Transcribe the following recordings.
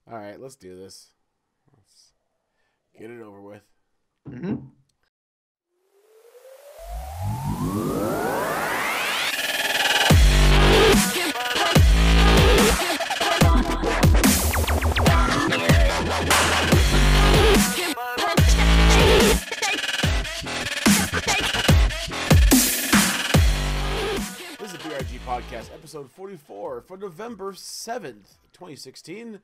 All right, let's do this. Let's get it over with. Mm-hmm. This is the BRG Podcast, episode 44 for November 7th, 2016.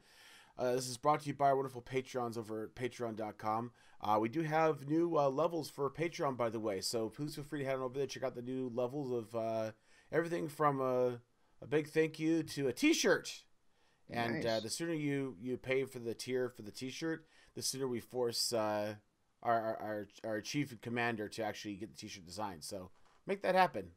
This is brought to you by our wonderful Patreons over at patreon.com. We do have new levels for Patreon, by the way, so please feel free to head on over there, check out the new levels of everything from a big thank you to a t-shirt. And Nice. the sooner you pay for the tier for the t-shirt, the sooner we force our chief commander to actually get the t-shirt designed. So make that happen.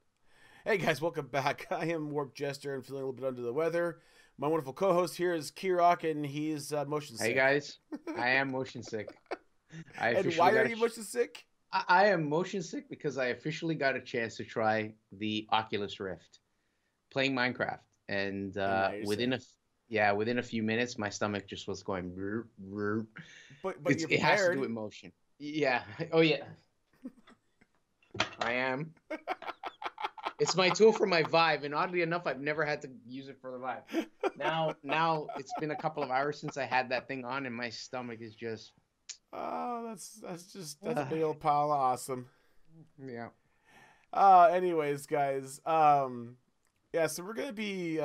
Hey guys, welcome back. I am Warp Jester and feeling a little bit under the weather. My wonderful co-host here is Kirok, and he's motion sick. Hey guys, I am motion sick. And why are you motion sick? I am motion sick because I officially got a chance to try the Oculus Rift, playing Minecraft, and within a few minutes, my stomach just was going. Brr, brr. But It has to do with motion. Yeah. Oh yeah. I am. It's my tool for my Vive, and oddly enough, I've never had to use it for the Vive. Now it's been a couple of hours since I had that thing on, and my stomach is just. Oh, that's a big old pile of awesome. Yeah. Anyways, guys, yeah, so we're gonna be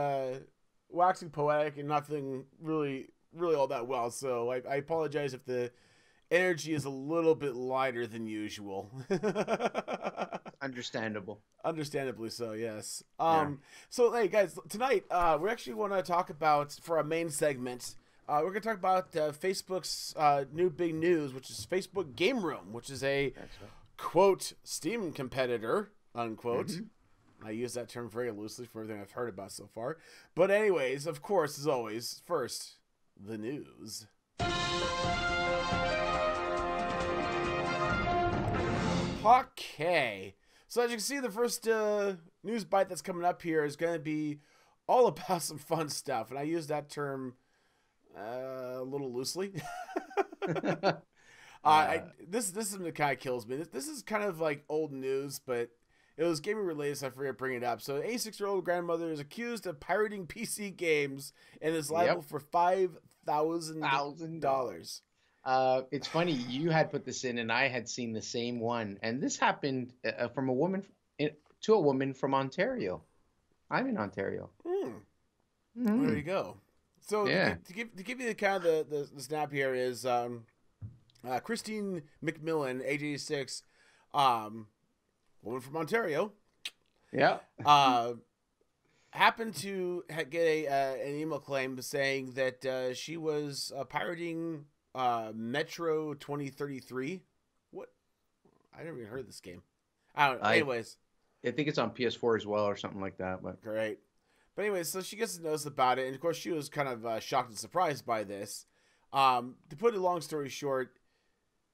waxing poetic and not feeling really all that well. So I apologize if the energy is a little bit lighter than usual. Understandable. Understandably so, yes. Yeah. So hey guys, tonight we actually want to talk about, for our main segment, we're going to talk about Facebook's new big news, which is Facebook Gameroom, which is a quote Steam competitor, unquote. Mm-hmm. I use that term very loosely for everything I've heard about so far. But anyways, of course, as always, first, the news. Okay. So as you can see, the first news bite that's coming up here is going to be all about some fun stuff. And I use that term a little loosely. This is something that kind of kills me. This is kind of like old news, but it was gaming related, so I forgot to bring it up. So an 86-year-old grandmother is accused of pirating PC games and is liable for $5,000. It's funny, you had put this in and I had seen the same one, and this happened from a woman to a woman from Ontario. I'm in Ontario. There you go. So yeah. to give you the kind of the snap here is Christine McMillan, age 86, woman from Ontario. Yeah. Happened to get an email claim saying that she was pirating Metro 2033. What? I never even heard of this game. I don't know. Anyways, I think it's on PS4 as well or something like that. But great. But anyways, so she gets to know about it, and of course she was kind of shocked and surprised by this. To put a long story short,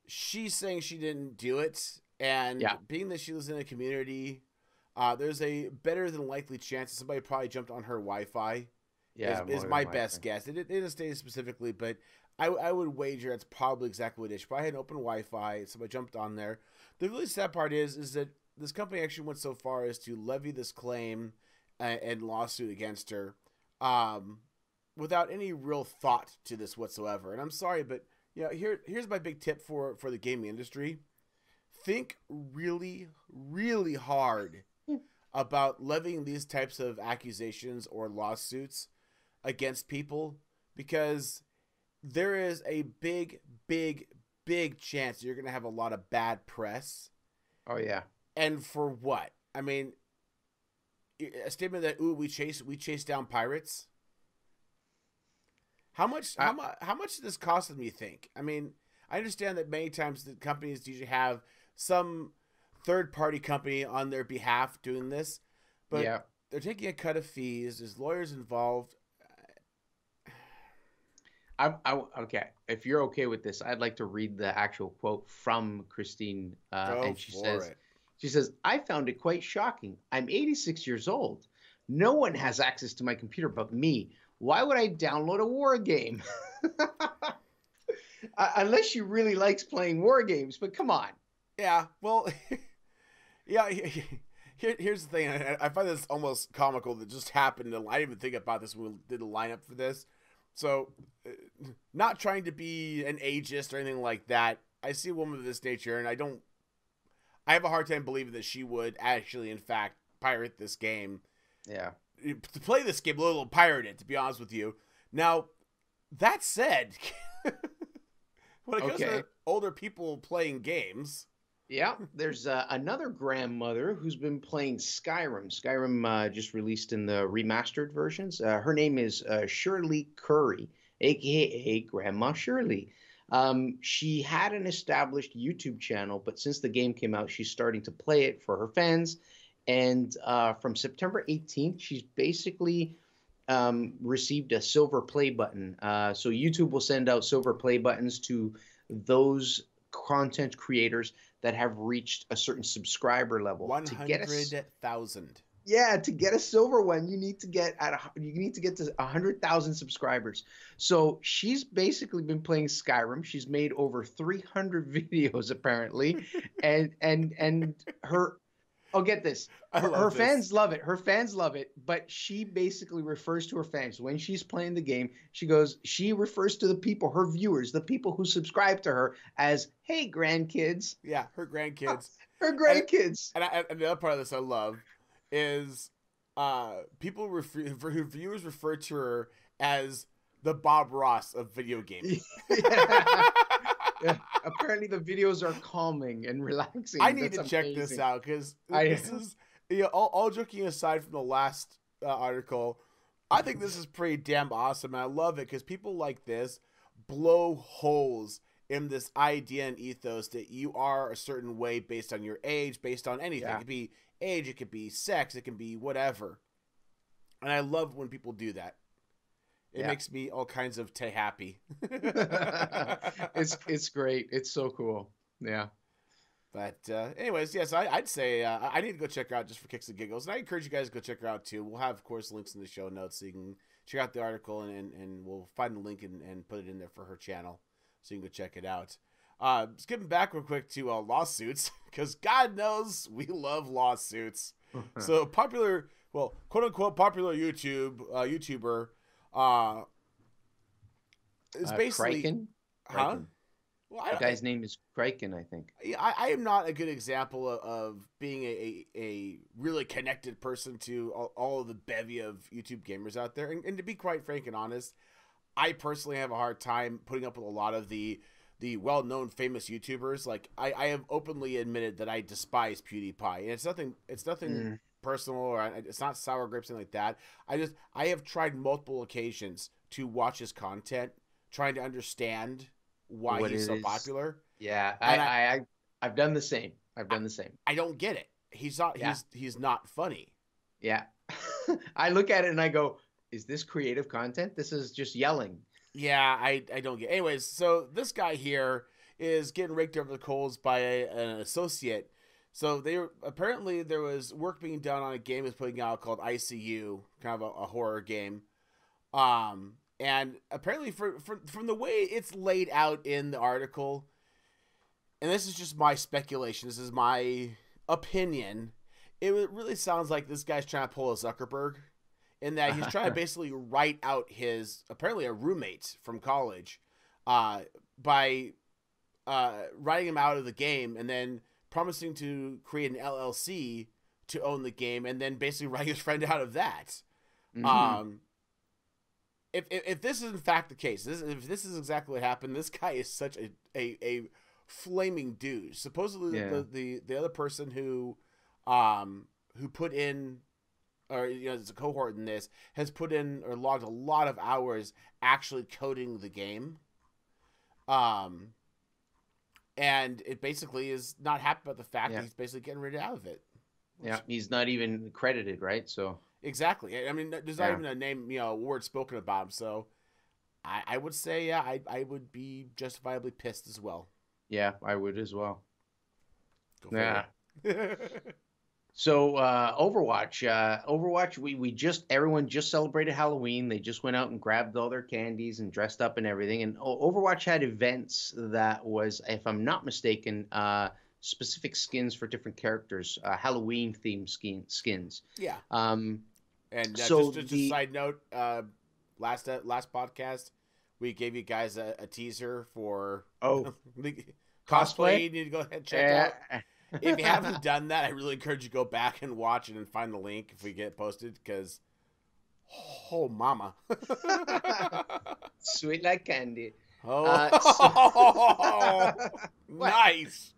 she's saying she didn't do it, and being that she lives in a community, there's a better than likely chance that somebody probably jumped on her Wi-Fi. Yeah, is my best guess. It didn't state specifically, but I would wager that's probably exactly what it is. She probably had an open Wi-Fi. Somebody jumped on there. The really sad part is that this company actually went so far as to levy this claim and lawsuit against her without any real thought to this whatsoever. And I'm sorry, but here's my big tip for the gaming industry. Think really, really hard about levying these types of accusations or lawsuits against people, because there is a big chance you're going to have a lot of bad press. Oh yeah. And for what? I mean, a statement that we chase down pirates. How much did this cost them, you think? I mean, I understand that many times the companies usually have some third-party company on their behalf doing this, but they're taking a cut of fees. There's lawyers involved. Okay. If you're okay with this, I'd like to read the actual quote from Christine, and she says, "I found it quite shocking. I'm 86 years old. No one has access to my computer but me. Why would I download a war game? Unless she really likes playing war games, but come on. Yeah, well, yeah. Here's the thing. I find this almost comical that just happened. And I didn't even think about this when we did the lineup for this. So, not trying to be an ageist or anything like that. I see a woman of this nature, and I have a hard time believing that she would actually, in fact, pirate this game. Yeah. To play this game, little pirate it, to be honest with you. Now, that said, when it comes to older people playing games, yeah, there's another grandmother who's been playing Skyrim. Skyrim just released in the remastered versions. Her name is Shirley Curry, aka Grandma Shirley. She had an established YouTube channel, but since the game came out, she's starting to play it for her fans. And from September 18th, she's basically received a silver play button. So YouTube will send out silver play buttons to those content creators that have reached a certain subscriber level. 100,000. Yeah, to get a silver one, you need to get to 100,000 subscribers. So she's basically been playing Skyrim. She's made over 300 videos apparently, and her. Oh, get this. Her fans love it. Her fans love it. But she basically refers to her fans when she's playing the game. She refers to the people, her viewers, the people who subscribe to her as, "Hey, grandkids." Yeah, her grandkids. Her grandkids. And the other part of this I love is people her viewers refer to her as the Bob Ross of video gaming. Yeah. Yeah, apparently the videos are calming and relaxing. I need to check this out because this is, all joking aside from the last article, I think this is pretty damn awesome. And I love it because people like this blow holes in this idea and ethos that you are a certain way based on your age, based on anything. Yeah. It could be age, it could be sex, it can be whatever. And I love when people do that. It makes me all kinds of happy. It's great. It's so cool. Yeah. But anyways, yes, I'd say I need to go check her out just for kicks and giggles. And I encourage you guys to go check her out too. We'll have, of course, links in the show notes so you can check out the article and we'll find the link and put it in there for her channel so you can go check it out. Skipping back real quick to lawsuits because God knows we love lawsuits. So popular, well, quote unquote popular YouTuber. It's basically Kraken? Huh? Well, the guy's name is Kraken, I think. I am not a good example of being a really connected person to all of the bevy of YouTube gamers out there. And to be quite frank and honest, I personally have a hard time putting up with a lot of the well-known famous YouTubers. Like I have openly admitted that I despise PewDiePie, and it's nothing personal or it's not sour grapes, anything like that. I have tried multiple occasions to watch his content, trying to understand why he's so popular. Yeah, I've done the same. I don't get it. He's not funny. Yeah. I look at it and I go, is this creative content? This is just yelling. Yeah, I don't get it. Anyways, so this guy here is getting raked over the coals by an associate. So apparently there was work being done on a game he was putting out called ICU, kind of a horror game. And apparently from the way it's laid out in the article, and this is just my speculation, this is my opinion, it really sounds like this guy's trying to pull a Zuckerberg, in that he's trying to basically write out apparently a roommate from college, by writing him out of the game and then promising to create an LLC to own the game and then basically writing his friend out of that. Mm-hmm. If this is in fact the case, if this is exactly what happened, this guy is such a flaming douche. Supposedly the other person who put in, or as a cohort in this, has put in or logged a lot of hours actually coding the game. And it basically is not happy about the fact that he's basically getting rid of it. Yeah, he's not even credited, right? So exactly. I mean, there's not even a name, word spoken about him. So I would say, I would be justifiably pissed as well. Yeah, I would as well. Go for it. So Overwatch, we just everyone just celebrated Halloween. They just went out and grabbed all their candies and dressed up and everything. And Overwatch had events that was, if I'm not mistaken, specific skins for different characters, Halloween themed skins. Yeah. And So just a side note, last podcast we gave you guys a teaser for cosplay. You need to go ahead and check out. If you haven't done that, I really encourage you to go back and watch it and find the link if we get posted, because oh mama. Sweet like candy. Nice.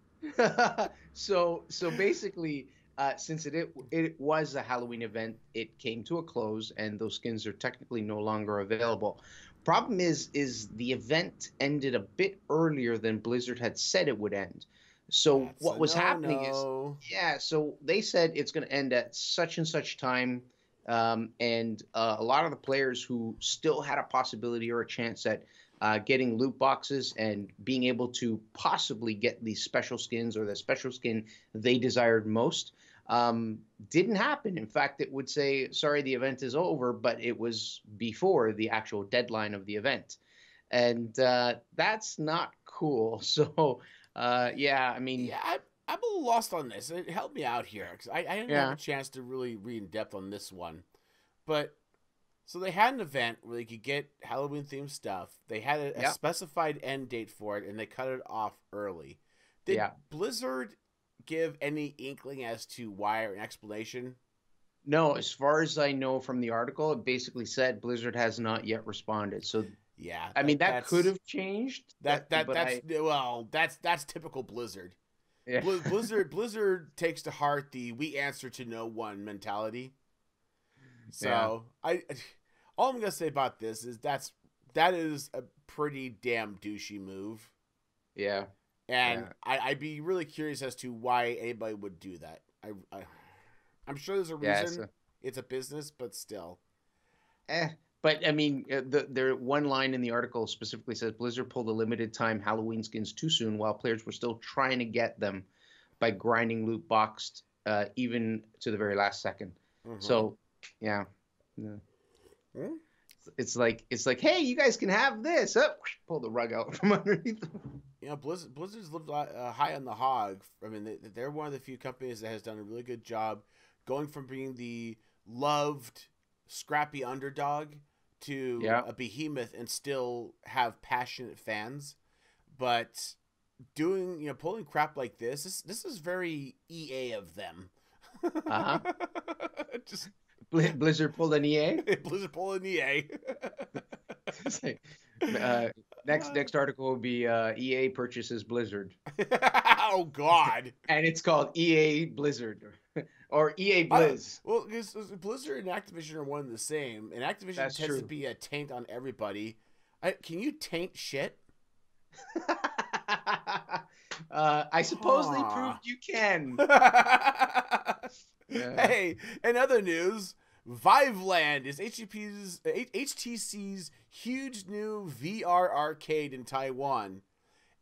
So basically, since it was a Halloween event, it came to a close, and those skins are technically no longer available. Problem is the event ended a bit earlier than Blizzard had said it would end. So That's what was happening is, so they said it's going to end at such and such time, and a lot of the players who still had a possibility or a chance at getting loot boxes and being able to possibly get these special skins or the special skin they desired most didn't happen. In fact, it would say, sorry, the event is over, but it was before the actual deadline of the event. And that's not cool. So, I mean... Yeah, I'm a little lost on this. Help me out here, because I didn't have a chance to really read in depth on this one. But... So they had an event where they could get Halloween-themed stuff. They had a specified end date for it, and they cut it off early. Did Blizzard give any inkling as to why or an explanation? No, as far as I know from the article, it basically said Blizzard has not yet responded. So yeah, I mean that could have changed. That's typical Blizzard. Yeah. Blizzard takes to heart the "we answer to no one" mentality. So all I'm gonna say about this is that is a pretty damn douchey move. Yeah. And I'd be really curious as to why anybody would do that. I'm sure there's a reason. It's a business, but still. But I mean, the one line in the article specifically says Blizzard pulled a limited time Halloween skins too soon while players were still trying to get them by grinding loot boxed even to the very last second. Mm-hmm. So, yeah. Hmm? It's like, hey, you guys can have this. Pull the rug out from underneath them. You know, Blizzard's lived high on the hog. I mean, they're one of the few companies that has done a really good job going from being the loved, scrappy underdog to a behemoth and still have passionate fans. But pulling crap like this is very EA of them. Uh-huh. Just Blizzard pulled an EA? Blizzard pulled an EA. Next article will be EA purchases Blizzard. Oh, God. And it's called EA Blizzard. Or EA Blizz. Well, because Blizzard and Activision are one and the same. And Activision tends to be a taint on everybody. Can you taint shit? I suppose they proved you can. Hey, in other news, Viveland is HTC's huge new VR arcade in Taiwan.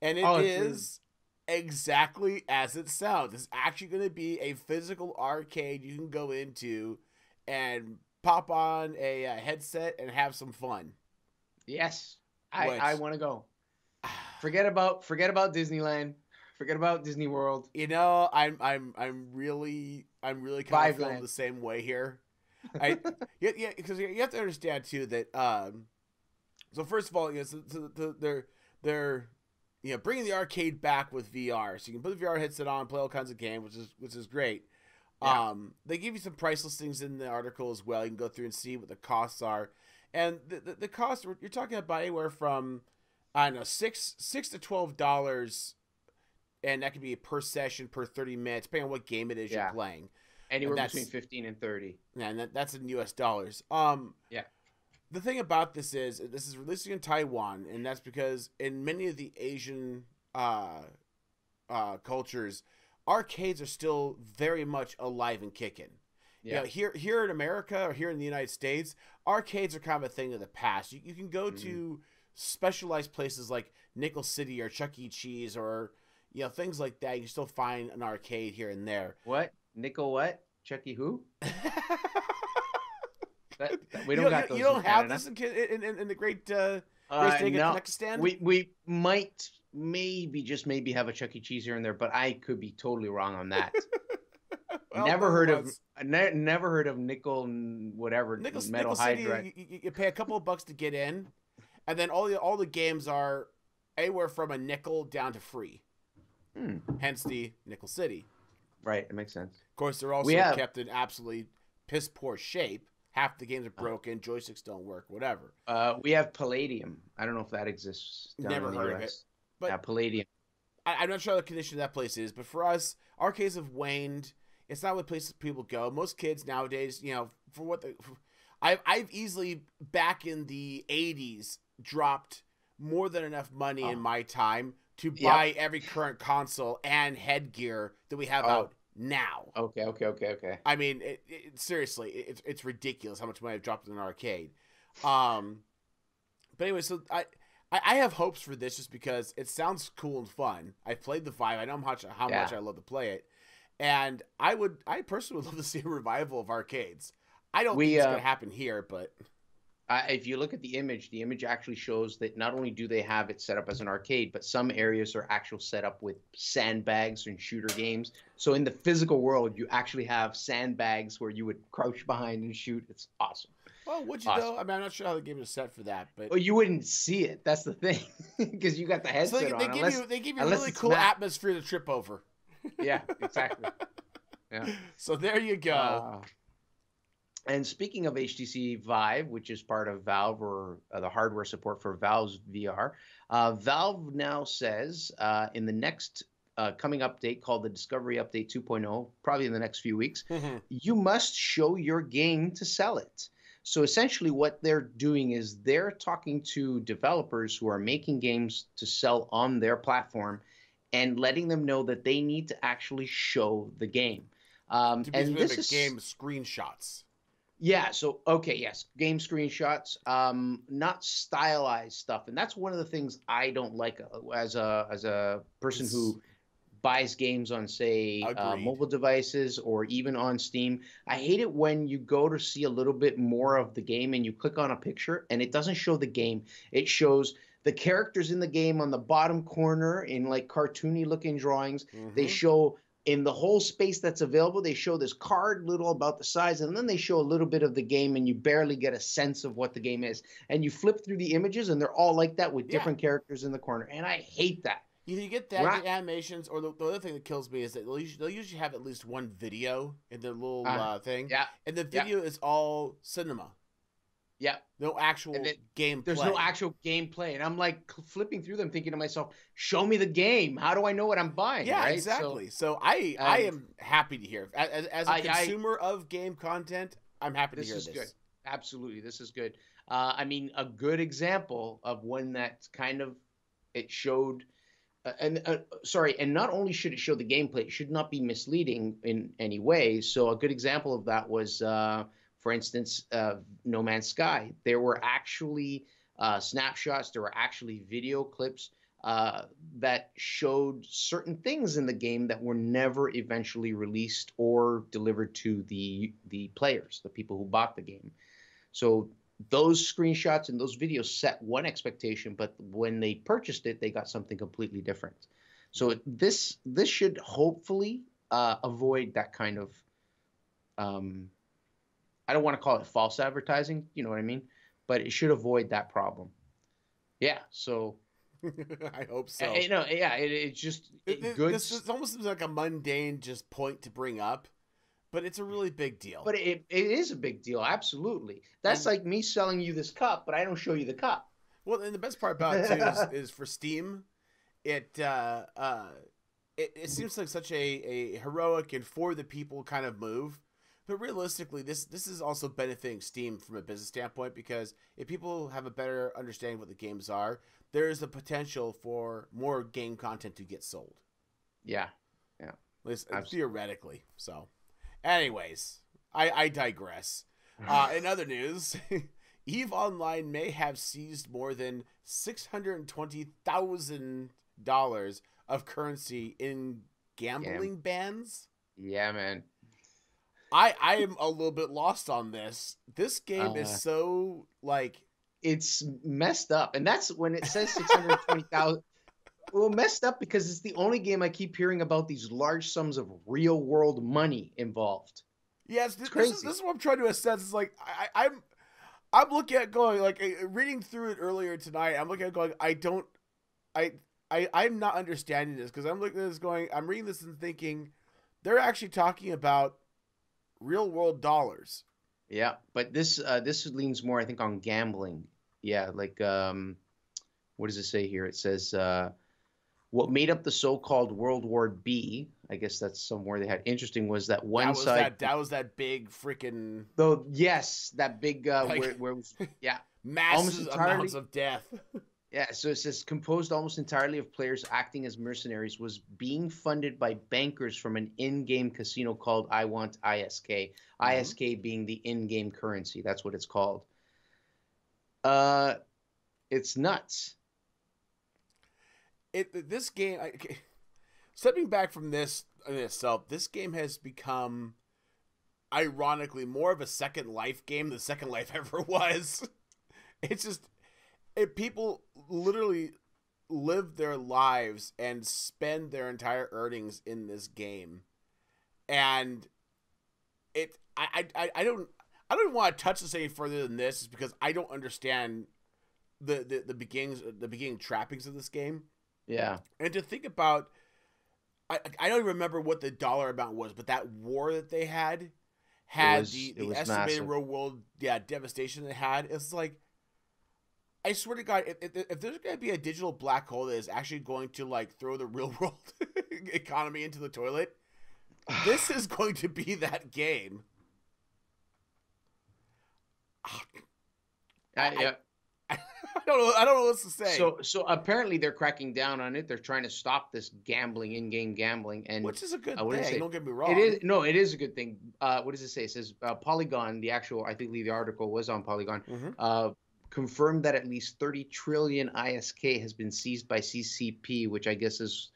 And it is exactly as it sounds. It's actually going to be a physical arcade you can go into and pop on a headset and have some fun. Yes, I want to go. Forget about Disneyland. Forget about Disney World. You know, I'm really kind of feeling the same way here. Because you have to understand too that so first of all, they're bringing the arcade back with VR, so you can put the VR headset on, play all kinds of games, which is great. Yeah. They give you some price listings in the article as well. You can go through and see what the costs are, and the cost you're talking about anywhere from I don't know $6 to $12. And that could be per session, per 30 minutes, depending on what game it is you're playing. Anywhere between 15 and 30. Yeah, and that's in US dollars. The thing about this is releasing in Taiwan, and that's because in many of the Asian cultures, arcades are still very much alive and kicking. Yeah. Here in America or here in the United States, arcades are kind of a thing of the past. You can go to specialized places like Nickel City or Chuck E. Cheese or things like that. You can still find an arcade here and there. What? Nickel what? Chucky who? We you don't got those. You don't in have Canada. this in the Great State No, Connecticut stand? we might maybe have a Chuck E. Cheese here and there, but I could be totally wrong on that. Well, never heard of nickel whatever metal hydride. You pay a couple of bucks to get in, and then all the games are anywhere from a nickel down to free. Hence the Nickel City. Right, it makes sense. Of course, they're also kept in absolutely piss poor shape. Half the games are broken, joysticks don't work, whatever. We have Palladium. I don't know if that exists. Never heard of it. But Palladium. I'm not sure how the condition that place is, but for us, our case have waned. It's not what places people go. Most kids nowadays, for what I've easily back in the 80s dropped more than enough money in my time to buy every current console and headgear that we have out now. Okay. I mean, seriously, it's ridiculous how much money I've dropped in an arcade. But anyway, so I have hopes for this just because it sounds cool and fun. I played the 5. I know how much I love to play it. And I personally would love to see a revival of arcades. I don't think it's going to happen here, but if you look at the image actually shows that not only do they have it set up as an arcade, but some areas are actually set up with sandbags and shooter games. So in the physical world, you actually have sandbags where you would crouch behind and shoot. It's awesome. Well, would you though? I mean, I'm not sure how the game is set for that, but well, you wouldn't see it. That's the thing, because you got the headset on. They give you a really cool atmosphere to trip over. Yeah, exactly. Yeah. So there you go. And speaking of HTC Vive, which is part of Valve or the hardware support for Valve's VR, Valve now says in the next coming update called the Discovery Update 2.0, probably in the next few weeks, you must show your game to sell it. So essentially what they're doing is they're talking to developers who are making games to sell on their platform and letting them know that they need to actually show the game. And this is game screenshots. Yeah. So, okay. Yes. Game screenshots, not stylized stuff. And that's one of the things I don't like as a person who buys games on, say, mobile devices or even on Steam. I hate it when you go to see a little bit more of the game and you click on a picture and it doesn't show the game. It shows the characters in the game on the bottom corner in like cartoony looking drawings. They show in the whole space that's available, they show this card little about the size, and then they show a little bit of the game, and you barely get a sense of what the game is. And you flip through the images, and they're all like that with different characters in the corner. And I hate that. Either you get that, the animations, or the other thing that kills me is that they'll usually have at least one video in their little thing. Yeah. And the video is all cinema. Yeah. No actual gameplay. There's no actual gameplay. And I'm like flipping through them thinking to myself, show me the game. How do I know what I'm buying? Yeah, right? exactly. So I am happy to hear. As a consumer of game content, I'm happy to hear this. This is good. Absolutely. This is good. I mean, a good example of one that kind of it showed and not only should it show the gameplay, it should not be misleading in any way. So a good example of that was for instance, No Man's Sky. There were actually snapshots, there were actually video clips that showed certain things in the game that were never eventually released or delivered to the players, the people who bought the game. So those screenshots and those videos set one expectation, but when they purchased it, they got something completely different. So this should hopefully avoid that kind of I don't want to call it false advertising, you know what I mean? But it should avoid that problem. Yeah, so I hope so. It's just good. This almost seems like a mundane just point to bring up, but it's a really big deal. But it is a big deal, absolutely. That's like me selling you this cup, but I don't show you the cup. Well, and the best part about it too is for Steam, it seems like such a heroic and for the people kind of move. But realistically, this is also benefiting Steam from a business standpoint, because if people have a better understanding of what the games are, there is the potential for more game content to get sold. Yeah. At least theoretically. So, anyways, I digress. In other news, EVE Online may have seized more than $620,000 of currency in gambling bans. Yeah, man. I am a little bit lost on this. This game is so like it's messed up, and that's when it says 620,000. Well, messed up because it's the only game I keep hearing about these large sums of real world money involved. Yes, this is what I'm trying to assess. It's like I'm looking at going like reading through it earlier tonight. I'm looking at going I'm not understanding this because I'm looking at this going I'm reading this and thinking they're actually talking about real world dollars. Yeah, but this leans more I think on gambling. Yeah, like what does it say here? It says what made up the so-called World War B, I guess that's somewhere they had interesting, was that one side. That was that big freaking. Though yes, that big where it was massive amounts of death. Yeah, so it says composed almost entirely of players acting as mercenaries, was being funded by bankers from an in-game casino called I Want ISK. ISK being the in-game currency. That's what it's called. It's nuts. This game, stepping back from this in itself, this game has become, ironically, more of a Second Life game than Second Life ever was. It's just, people literally live their lives and spend their entire earnings in this game, and I don't want to touch this any further than this, is because I don't understand the beginning trappings of this game. Yeah. And to think about, I don't even remember what the dollar amount was, but that war that they had the estimated massive. Real world devastation they had. It's like, I swear to God, if there's going to be a digital black hole that is actually going to like throw the real world economy into the toilet, this is going to be that game. I don't know what to say. So apparently they're cracking down on it. They're trying to stop this gambling, in-game gambling, and which is a good thing. Don't get me wrong. It is a good thing. What does it say? It says Polygon. The actual, I think the article was on Polygon. Confirmed that at least 30 trillion ISK has been seized by CCP, which I guess is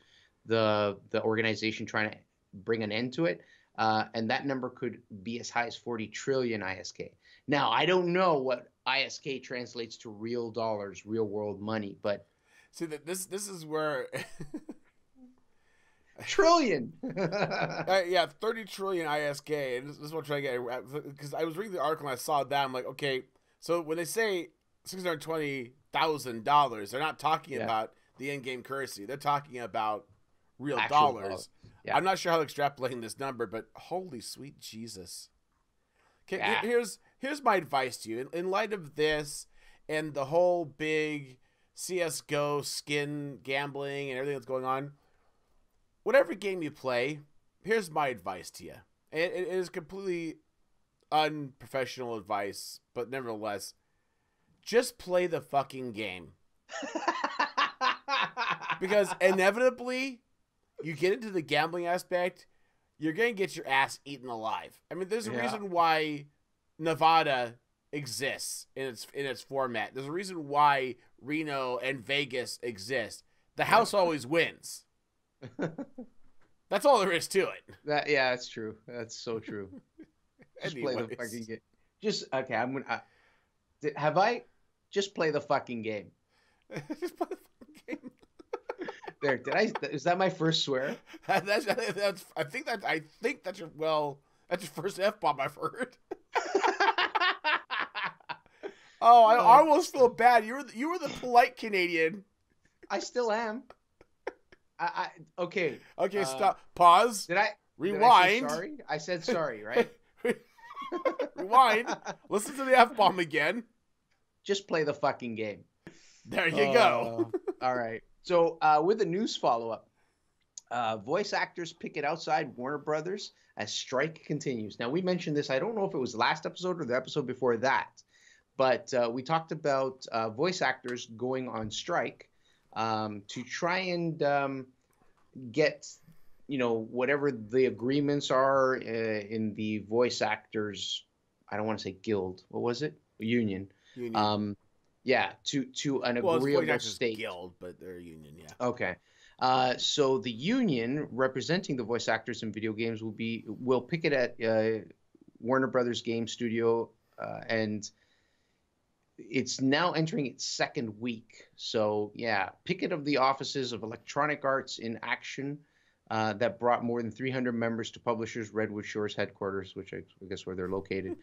the organization trying to bring an end to it. And that number could be as high as 40 trillion ISK. Now, I don't know what ISK translates to real dollars, real world money, but see that this is where trillion. 30 trillion ISK, and this is what I'm trying to get, because I was reading the article and I saw that. I'm like, okay, so when they say $620,000, they're not talking about the in-game currency. They're talking about real dollars. Yeah. I'm not sure how to extrapolate this number, but holy sweet Jesus. Okay, here's my advice to you. In light of this and the whole big CSGO skin gambling and everything that's going on, whatever game you play, here's my advice to you. It is completely unprofessional advice, but nevertheless, just play the fucking game. Because inevitably, you get into the gambling aspect, you're going to get your ass eaten alive. I mean, there's a reason why Nevada exists in its format. There's a reason why Reno and Vegas exist. The house always wins. That's all there is to it. That's true. That's so true. Just play the fucking game. Just play the fucking game. Just play the fucking game. There, is that my first swear? I think that's your first F-bomb I've heard. Oh, I almost feel bad. You were the polite Canadian. I still am. Okay. Okay, stop. Pause. Rewind. Did I say sorry? I said sorry, right? Rewind. Listen to the F-bomb again. Just play the fucking game. There you go. All right. So with a news follow-up, voice actors picket outside Warner Brothers as strike continues. Now, we mentioned this. I don't know if it was last episode or the episode before that, but we talked about voice actors going on strike to try and get, whatever the agreements are in the voice actors, I don't want to say guild. What was it? Union. To an agreeable state. Guild, but they're a union, yeah. Okay. So the union representing the voice actors in video games will picket at Warner Brothers game studio, and it's now entering its second week. So yeah, picket of the offices of Electronic Arts in action that brought more than 300 members to Publishers Redwood Shores headquarters, which I guess where they're located.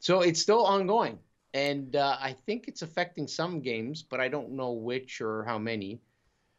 So it's still ongoing, and I think it's affecting some games, but I don't know which or how many.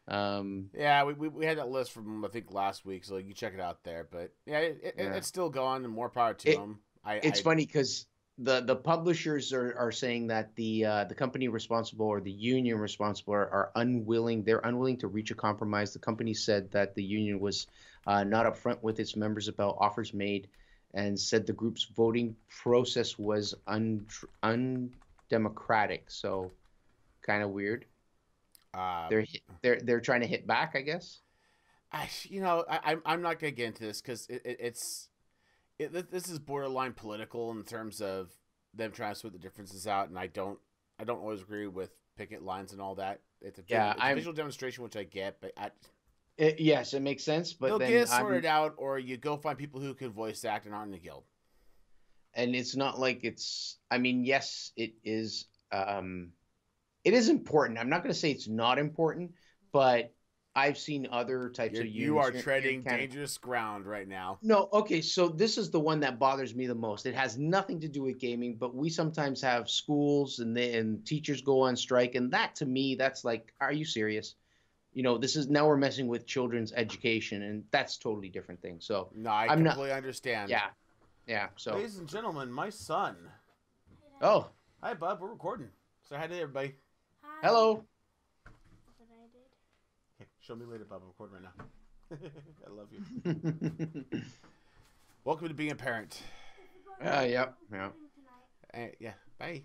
Yeah, we had that list from I think last week, so you check it out there. But yeah, it's still going, and more power to them. It's funny because the publishers are saying that the company responsible or the union responsible are unwilling. They're unwilling to reach a compromise. The company said that the union was not upfront with its members about offers made, and said the group's voting process was undemocratic. So kind of weird. They're trying to hit back, I guess. I'm not gonna get into this because this is borderline political in terms of them trying to sort the differences out, and I don't always agree with picket lines and all that. It's a visual demonstration, which I get, but yes, it makes sense. But they'll get it sorted out, or you go find people who can voice act and aren't in the guild. And it's not like it's. I mean, yes, it is. It is important. I'm not going to say it's not important, but I've seen other types of unions. You are treading dangerous ground right now. No, okay, so this is the one that bothers me the most. It has nothing to do with gaming, but we sometimes have schools and teachers go on strike, and that to me, that's like, are you serious? This is now we're messing with children's education, and that's totally different thing. So no, I completely understand. Yeah. So, ladies and gentlemen, my son. Oh, hi, Bub. We're recording. So hi to everybody. Hi. Hello. What I did. Okay, show me later, Bub. I'm recording right now. I love you. Welcome to being a parent. Yeah. Yeah. Bye.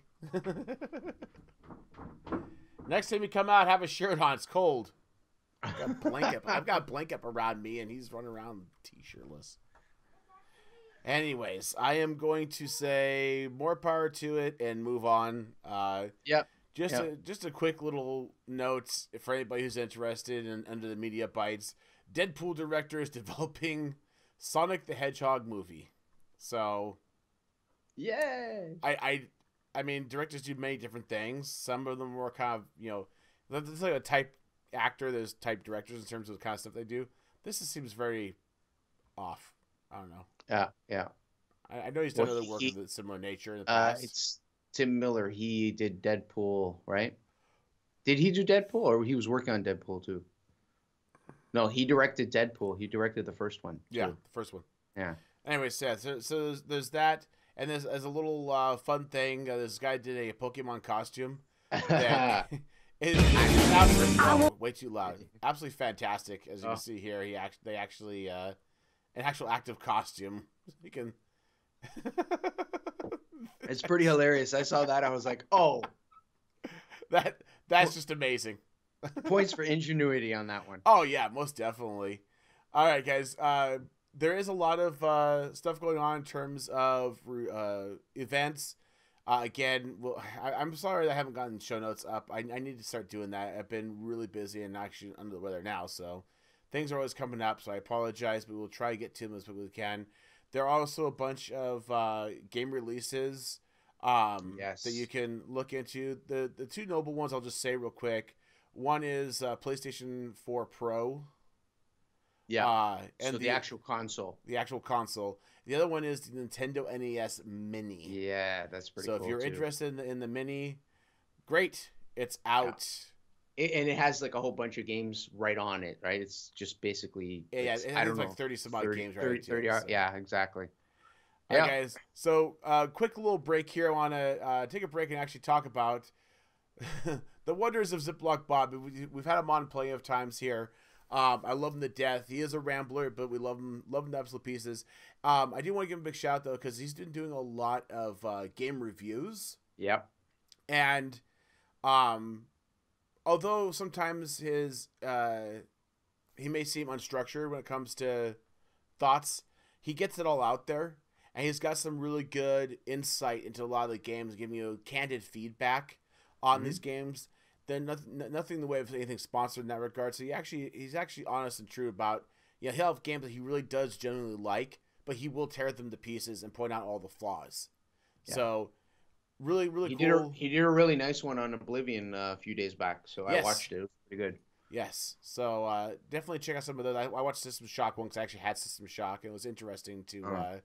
Next time you come out, have a shirt on. It's cold. I've got a blanket around me, and he's running around t-shirtless. Anyways, I am going to say more power to it and move on. Yep. Just a quick little note for anybody who's interested in Under the Media Bites. Deadpool director is developing Sonic the Hedgehog movie. So, yay! I mean, directors do many different things. Some of them were kind of, there's like a type actor, there's type directors in terms of the kind of stuff they do. This just seems very off. I don't know. Yeah. I know he's done other work of a similar nature in the past. It's Tim Miller. He did Deadpool, right? Did he do Deadpool, or he was working on Deadpool too? No, he directed Deadpool. He directed the first one. Yeah, the first one. Yeah. Anyways, yeah. So there's that, and there's as a little fun thing. This guy did a Pokemon costume. That is absolutely way too loud. Absolutely fantastic, as you can see here. They actually an actual active costume. You can. It's pretty hilarious. I saw that. I was like, oh, that's just amazing. Points for ingenuity on that one. Oh yeah, most definitely. All right, guys. There is a lot of stuff going on in terms of events. Again, I'm sorry that I haven't gotten show notes up. I need to start doing that. I've been really busy and actually under the weather now, so things are always coming up. So I apologize, but we'll try to get to them as quickly as we can. There are also a bunch of game releases yes, that you can look into. The two notable ones I'll just say real quick. One is PlayStation 4 Pro. Yeah. And so the actual console. The actual console. The other one is the Nintendo NES Mini. Yeah, that's pretty cool. So if you're interested in the Mini, great. It's out. Yeah. And it has like a whole bunch of games right on it, right? It's just basically... Yeah, it has like 30 some odd games right 30, so. Yeah, exactly. All right, guys. So quick little break here. I want to take a break and actually talk about the wonders of Ziploc Bob. We've had him on plenty of times here. I love him to death. He is a rambler, but we love him to absolute pieces. I do want to give him a big shout out, though, because he's been doing a lot of game reviews. Yep. And although sometimes his he may seem unstructured when it comes to thoughts, he gets it all out there. And he's got some really good insight into a lot of the games, giving you candid feedback on these games. Then nothing in the way of anything sponsored in that regard. So he's actually honest and true about, he'll have games that he really does genuinely like, but he will tear them to pieces and point out all the flaws. Yeah. So really, really cool. He did a really nice one on Oblivion a few days back, so Yes. I watched it. It was pretty good. Yes. So definitely check out some of those. I watched System Shock one because I actually had System Shock, and it was interesting to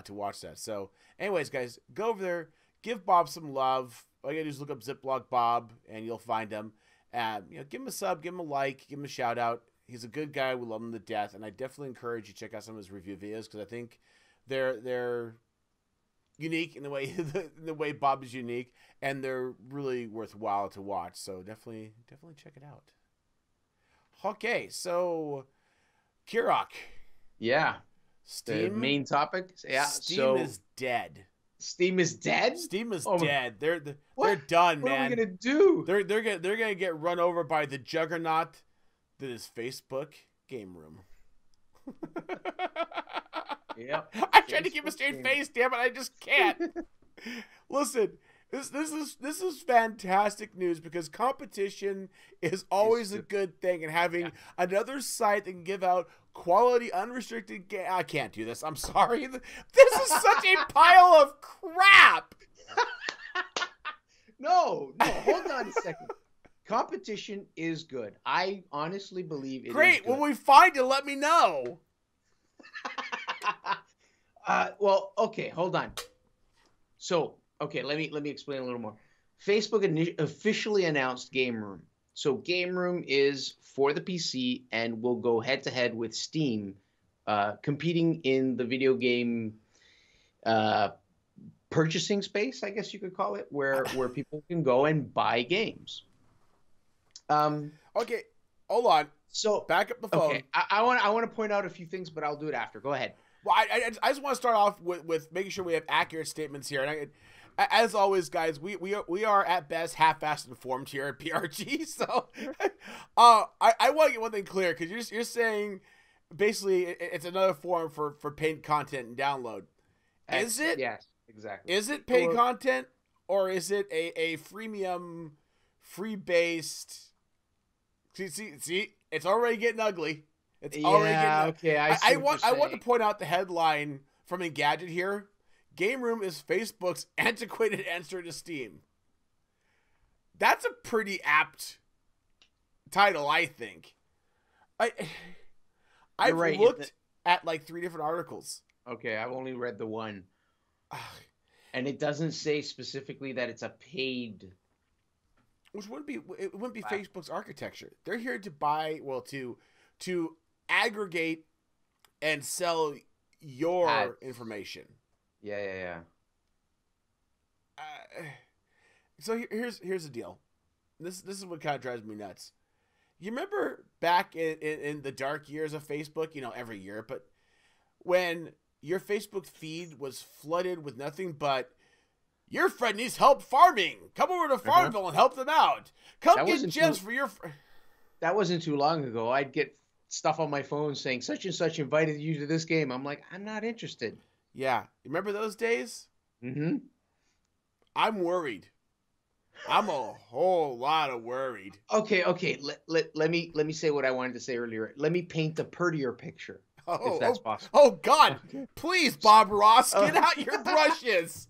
watch that. So anyways, guys, go over there. Give Bob some love. All you gotta do is look up Ziploc Bob, and you'll find him. Give him a sub, give him a like, give him a shout out. He's a good guy. We love him to death, and I definitely encourage you to check out some of his review videos because I think they're unique in the way Bob is unique, and they're really worthwhile to watch. So definitely check it out. Okay, so Kirok. Yeah. Steam, the main topic. Yeah. Steam is dead. Steam is dead. Steam is dead. They're done, what man. What are we gonna do? They're gonna get run over by the juggernaut that is Facebook Gameroom. Yep. I tried to keep a straight face, damn it, I just can't. Listen, this is fantastic news because competition is always a good thing, and having another site that can give out quality unrestricted I can't do this. I'm sorry. This is such a pile of crap. No, hold on a second. Competition is good. I honestly believe it Great. is good. When we find it, let me know. Well, okay, hold on. So, okay, let me explain a little more. Facebook officially announced Gameroom. So Gameroom is for the PC and will go head-to-head with Steam, competing in the video game purchasing space, I guess you could call it, where people can go and buy games. Okay, hold on. So back up the phone. Okay, I want to point out a few things, but I'll do it after. Go ahead. Well, I just want to start off with making sure we have accurate statements here. And as always, guys, we are at best half-assed informed here at BRG. So I want to get one thing clear because you're saying basically it's another form for paid content and download. Is it? Yes, exactly. Is it paid content or is it a freemium, free-based? See, it's already getting ugly. It's already getting okay. I want to point out the headline from Engadget here. Gameroom is Facebook's antiquated answer to Steam. That's a pretty apt title, I think. I've looked at like 3 different articles. Okay, I've only read the one. And it doesn't say specifically that it's a paid, which wouldn't be Facebook's architecture. They're here to buy, to aggregate and sell your ads. Information. Yeah. So here's the deal. This is what kind of drives me nuts. You remember back in the dark years of Facebook, every year, but when your Facebook feed was flooded with nothing but your friend needs help farming. Come over to Farmville and help them out. Come get gems for your That wasn't too long ago. I'd get stuff on my phone saying such and such invited you to this game. I'm like, I'm not interested. Yeah. Remember those days? Mm-hmm. I'm worried. I'm a whole lot of worried. Okay. Let me say what I wanted to say earlier. Let me paint a prettier picture. If that's possible. Oh God. Okay. Please, Bob Ross, get out your brushes.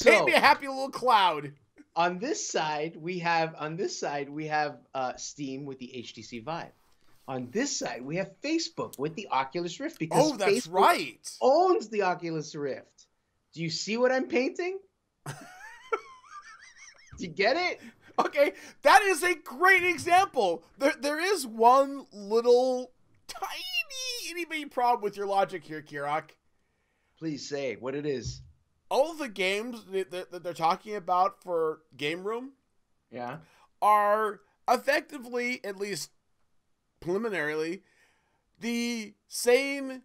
Paint me a happy little cloud. On this side, we have Steam with the HTC Vive. On this side, we have Facebook with the Oculus Rift because that's Facebook right. owns the Oculus Rift. Do you see what I'm painting? Do you get it? Okay, that is a great example. There is one little tiny problem with your logic here, Kirok. Please say what it is. All of the games that they're talking about for Gameroom, are effectively, at least preliminarily, the same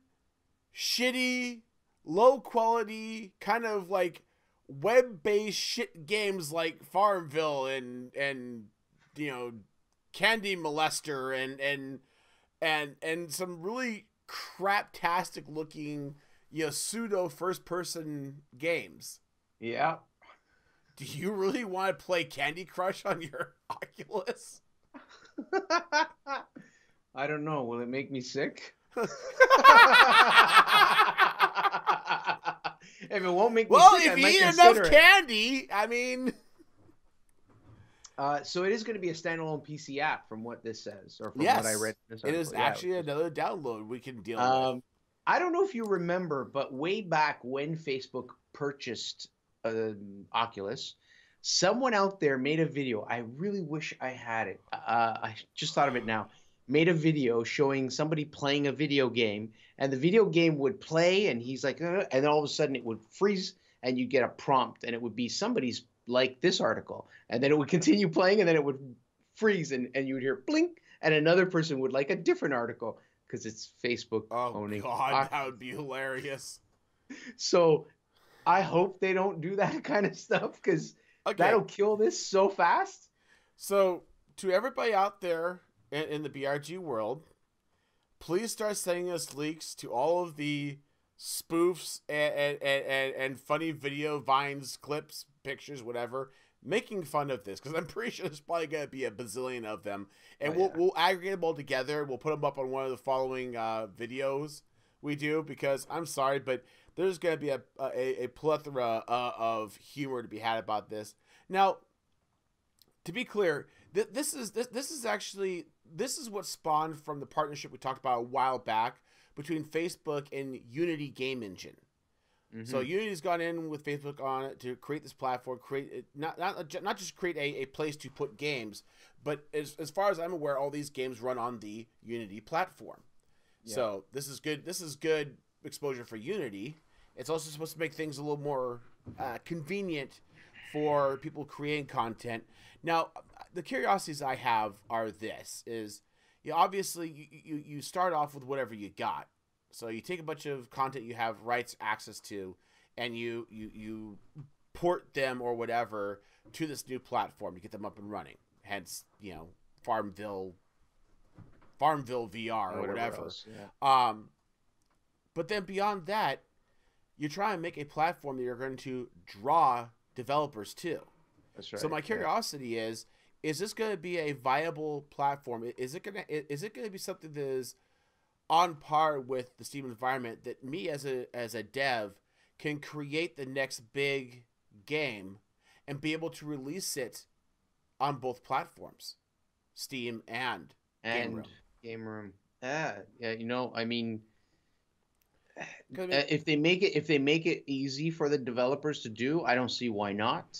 shitty, low quality, kind of like web-based shit games like Farmville and Candy Molester and some really craptastic looking pseudo first-person games. Yeah. Do you really want to play Candy Crush on your Oculus? I don't know. Will it make me sick? If it won't make me well, sick, if I you might eat consider enough it. candy, I mean. So it is going to be a standalone PC app, from what this says, or from what I read Yes, in this it article. is actually another download we can deal with. I don't know if you remember, but way back when Facebook purchased Oculus, someone out there made a video. I really wish I had it. I just thought of it now. Made a video showing somebody playing a video game, and the video game would play, and he's like, and then all of a sudden it would freeze, and you'd get a prompt, and it would be somebody's like this article, and then it would continue playing, and then it would freeze, and you would hear blink, and another person would like a different article because it's Facebook owning. Oh God, that would be hilarious. So I hope they don't do that kind of stuff, because that'll kill this so fast. So to everybody out there in the BRG world, please start sending us leaks to all of the spoofs and funny video vines, clips, pictures, whatever, making fun of this, because I'm pretty sure there's probably going to be a bazillion of them, and we'll aggregate them all together. We'll put them up on one of the following videos we do, because I'm sorry, but there's going to be a plethora of humor to be had about this. Now, to be clear, this is what spawned from the partnership we talked about a while back between Facebook and Unity Game Engine. Mm-hmm. So Unity's gone in with Facebook on it to create this platform, not just create a place to put games, but as far as I'm aware, all these games run on the Unity platform. Yeah. So this is good. This is good exposure for Unity. It's also supposed to make things a little more convenient for people creating content. Now, the curiosities I have are this: is obviously you start off with whatever you got. So you take a bunch of content you have rights access to, and you port them or whatever to this new platform to get them up and running. Hence, Farmville VR or whatever. Else, yeah. But then beyond that, you try and make a platform that you're going to draw developers to. That's right. So my curiosity is this going to be a viable platform? Is it going to be something that is on par with the Steam environment, that me as a dev can create the next big game and be able to release it on both platforms, Steam and Gameroom. Yeah, I mean, if they make it easy for the developers to do, I don't see why not.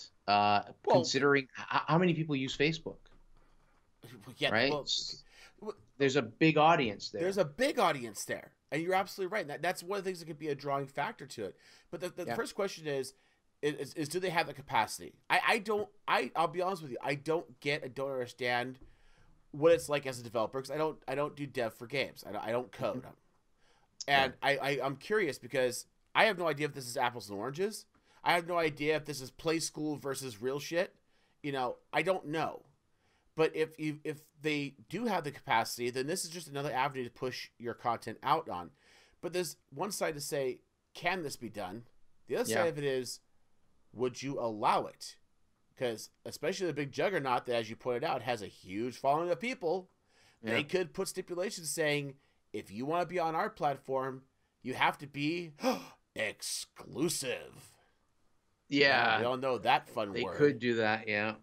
Considering how many people use Facebook, right? There's a big audience there. There's a big audience there, and you're absolutely right. That's one of the things that could be a drawing factor to it. But the first question is do they have the capacity? I'll be honest with you. I don't understand what it's like as a developer, because I don't do dev for games. I don't code them. And I'm curious, because I have no idea if this is apples and oranges. I have no idea if this is play school versus real shit. I don't know. But if they do have the capacity, then this is just another avenue to push your content out on. But there's one side to say, can this be done? The other side of it is, would you allow it? Because especially the big juggernaut that, as you pointed out, has a huge following of people, they could put stipulations saying, if you want to be on our platform, you have to be exclusive. Yeah. We all know that fun word. They could do that, yeah.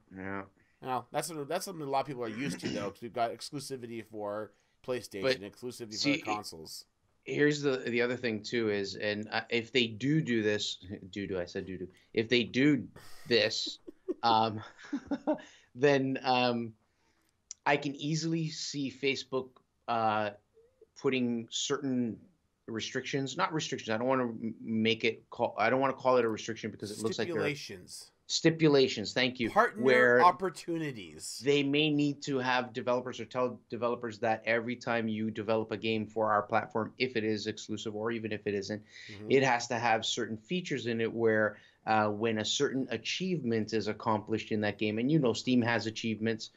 Well, that's something a lot of people are used to, though, because we've got exclusivity for PlayStation, exclusivity for the consoles. Here's the other thing too is, and if they do this, if they do this, then I can easily see Facebook putting certain restrictions, not restrictions. I don't want to I don't want to call it a restriction, because it looks like stipulations. Thank you. Partner opportunities. They may need to have developers, or tell developers that every time you develop a game for our platform, if it is exclusive or even if it isn't, it has to have certain features in it where when a certain achievement is accomplished in that game, and Steam has achievements,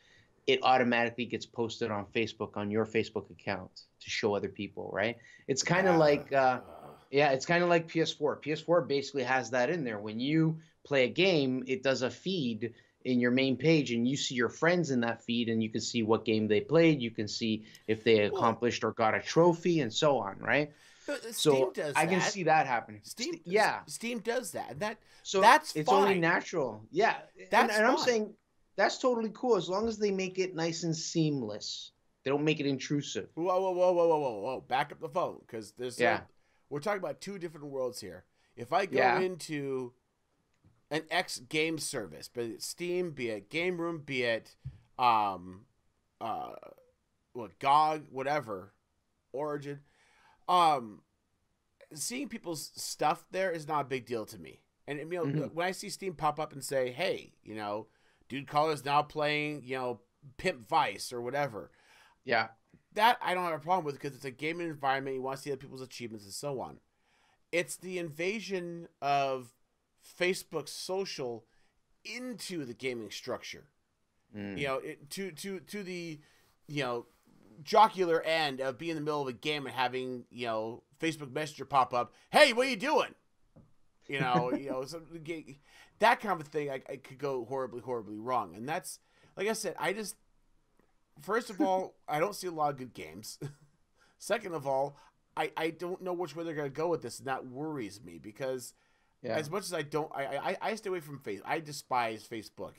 it automatically gets posted on Facebook, on your Facebook account, to show other people, right? It's kind of like it's kind of like PS4. PS4 basically has that in there. When you play a game, it does a feed in your main page, and you see your friends in that feed, and you can see what game they played. You can see if they accomplished or got a trophy, and so on, right? Steam does I that. can see that happening. Steam does that, and so that's it's fine. only natural. Yeah, and I'm saying that's totally cool as long as they make it nice and seamless. They don't make it intrusive. Whoa! Back up the phone, because we're talking about two different worlds here. If I go into an X game service, be it Steam, be it Gameroom, be it GOG, whatever, Origin, seeing people's stuff there is not a big deal to me. And when I see Steam pop up and say, "Hey, Dude Caller is now playing, Pimp Vice or whatever," that I don't have a problem with, because it's a gaming environment. You want to see other people's achievements and so on. It's the invasion of Facebook social into the gaming structure. To the jocular end of being in the middle of a game and having Facebook Messenger pop up. Hey, what are you doing? That kind of thing. I could go horribly, horribly wrong. And that's, like I said, first of all, I don't see a lot of good games. Second of all, I don't know which way they're going to go with this, and that worries me, because as much as I stay away from Facebook. I despise Facebook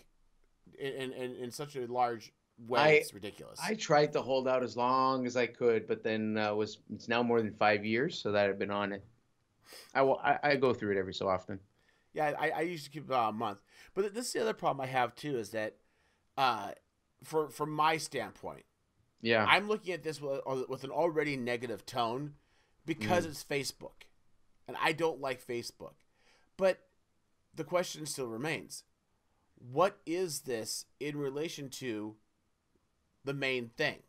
in such a large way. It's ridiculous. I tried to hold out as long as I could, but then it's now more than 5 years so that I've been on it. I go through it every so often. Yeah, I used to keep it about a month. But this is the other problem I have too, is that from my standpoint, I'm looking at this with an already negative tone, because it's Facebook, and I don't like Facebook. But the question still remains: what is this in relation to the main thing?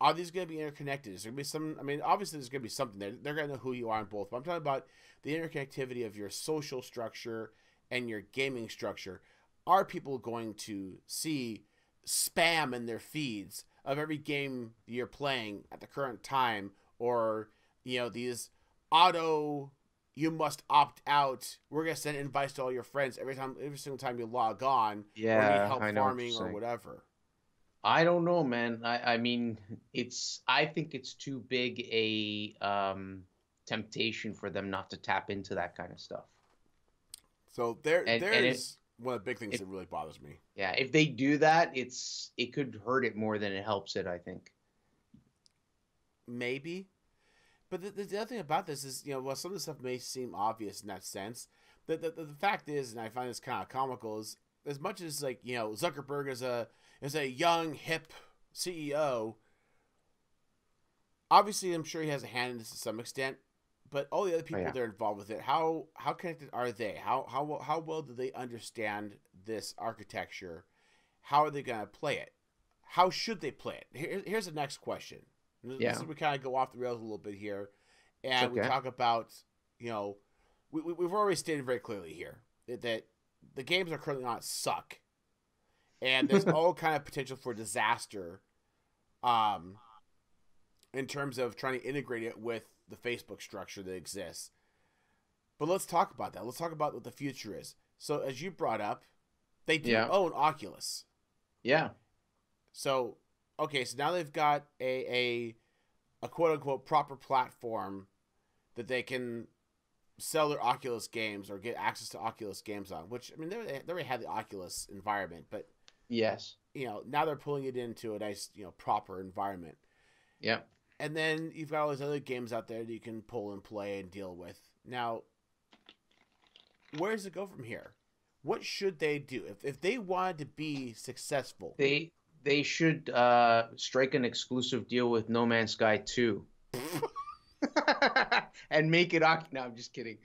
Are these going to be interconnected? Is there going to be some? I mean, obviously there's going to be something there. They're going to know who you are on both. But I'm talking about the interconnectivity of your social structure and your gaming structure. Are people going to see spam in their feeds of every game you're playing at the current time, or these auto? You must opt out. We're gonna send invites to all your friends every single time you log on. Or need help farming or whatever. I don't know, man. I mean, I think it's too big a temptation for them not to tap into that kind of stuff. So there's one of the big things that really bothers me. Yeah, if they do that, it could hurt it more than it helps it, I think. Maybe. But the other thing about this is, while some of the stuff may seem obvious in that sense, the fact is, and I find this kind of comical, is as much as Zuckerberg is a young hip CEO. Obviously, I'm sure he has a hand in this to some extent, but all the other people that are involved with it, how connected are they? How well do they understand this architecture? How are they going to play it? How should they play it? Here's the next question. This is, we kind of go off the rails a little bit here, and we talk about, we've already stated very clearly here that the games are currently not suck, and there's all kind of potential for disaster, in terms of trying to integrate it with the Facebook structure that exists. But let's talk about that. Let's talk about what the future is. So as you brought up, they do own Oculus. Yeah. So, okay, so now they've got a quote-unquote proper platform that they can sell their Oculus games or get access to Oculus games on, which, I mean, they already had the Oculus environment, but yes, now they're pulling it into a nice, proper environment. Yeah. And then you've got all these other games out there that you can pull and play and deal with. Now, where does it go from here? What should they do if they wanted to be successful? They should strike an exclusive deal with No Man's Sky 2 and make it. No, I'm just kidding.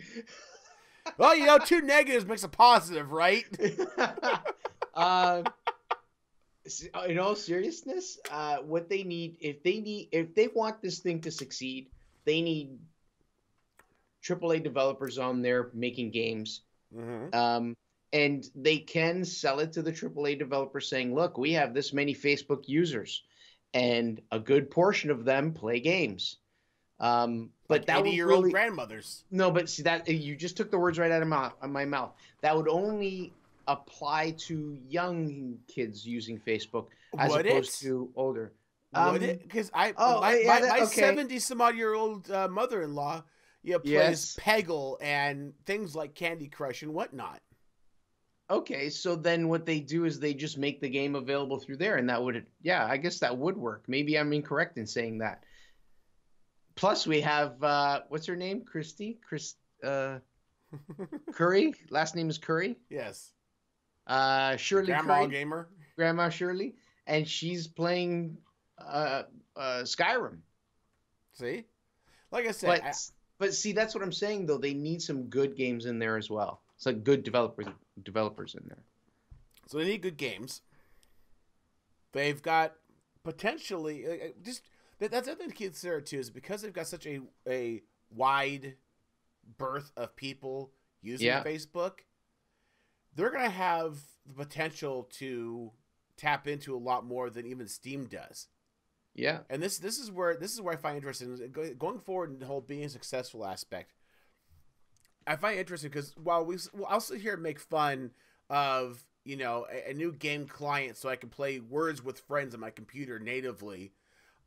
Well, two negatives makes a positive, right? In all seriousness, what they need, if they want this thing to succeed, they need AAA developers on there making games. Mm-hmm. And they can sell it to the AAA developer saying, look, we have this many Facebook users, and a good portion of them play games. But like that 80-year-old grandmothers. No, but see, that you just took the words right out of my mouth. That would only apply to young kids using Facebook as opposed to older. Would it? Because my 70 some odd year old mother-in-law, plays Yes. Peggle and things like Candy Crush and whatnot. Okay, so then what they do is they just make the game available through there, and that would, yeah, I guess that would work. Maybe I'm incorrect in saying that. Plus, we have what's her name? Curry. Last name is Curry. Yes. Shirley Grandma Curry. gamer. Grandma Shirley, and she's playing Skyrim. See, like I said, but see, that's what I'm saying though. They need some good games in there as well. It's like good developers in there. So they need good games. They've got potentially that's the thing to consider too, is because they've got such a wide berth of people using Facebook, they're gonna have the potential to tap into a lot more than even Steam does. Yeah, and this is where I find interesting going forward in the whole being a successful aspect. I find it interesting because while I'll sit here and make fun of a new game client so I can play Words with Friends on my computer natively.